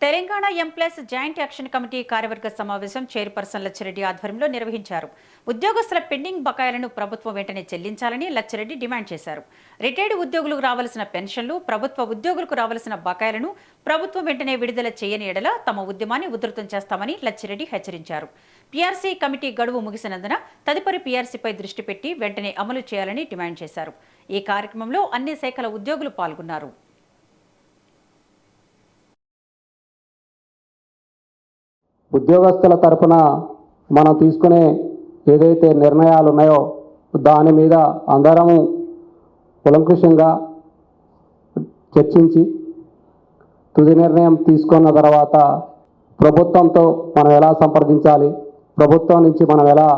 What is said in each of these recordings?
Telangana employees joint action committee కార్యవర్గ సమావేశం chairperson Lachireddy ఆధ్వర్యంలో నిర్వహించారు. ఉద్యోగస్తుల పెండింగ్ బకాయిలను ప్రభుత్వం వెంటనే చెల్లించాలని లచ్చిరెడ్డి డిమాండ్ చేశారు. రిటైర్డ్ ఉద్యోగులకు రావాల్సిన పెన్షన్లు, ప్రభుత్వ ఉద్యోగులకు రావాల్సిన బకాయిలను ప్రభుత్వం వెంటనే విడుదల చేయని ఎడల తమ ఉద్యమాన్ని ఉధృతం చేస్తామని లచ్చిరెడ్డి హెచ్చరించారు. పీఆర్సీ కమిటీ గడువు ముగిసినందున తదుపరి పీఆర్సీపై దృష్టి పెట్టి వెంటనే అమలు చేయాలని డిమాండ్ చేశారు. ఈ కార్యక్రమంలో అన్ని శాఖల ఉద్యోగులు పాల్గొన్నారు. ఉద్యోగస్తుల తరపున మనం తీసుకునే ఏదైతే నిర్ణయాలు ఉన్నాయో దాని మీద అందరము కులంకుషంగా చర్చించి తుది నిర్ణయం తీసుకున్న తర్వాత ప్రభుత్వంతో మనం ఎలా సంప్రదించాలి, ప్రభుత్వం నుంచి మనం ఎలా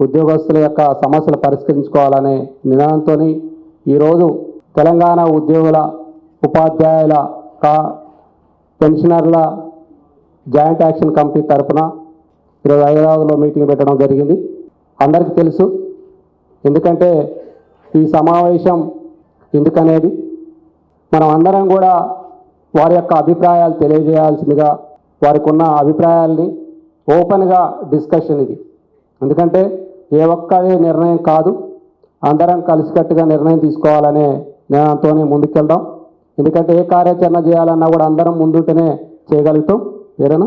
ఉద్యోగస్తుల యొక్క సమస్యలు పరిష్కరించుకోవాలనే నినాదంతో ఈరోజు తెలంగాణ ఉద్యోగుల, ఉపాధ్యాయుల, పెన్షనర్ల జాయింట్ యాక్షన్ కమిటీ తరఫున ఈరోజు హైదరాబాద్లో మీటింగ్ పెట్టడం జరిగింది. అందరికీ తెలుసు, ఎందుకంటే ఈ సమావేశం ఎందుకనేది మనం అందరం కూడా వారి యొక్క అభిప్రాయాలు తెలియజేయాల్సిందిగా, వారికి ఉన్న అభిప్రాయాల్ని ఓపెన్గా డిస్కషన్ ఇది. ఎందుకంటే ఏ ఒక్కరి నిర్ణయం కాదు, అందరం కలిసికట్టుగా నిర్ణయం తీసుకోవాలనే నిర్ణయంతోనే ముందుకెళ్దాం. ఎందుకంటే ఏ కార్యాచరణ చేయాలన్నా కూడా అందరం ముందుంటేనే చేయగలుగుతాం. ఏదైనా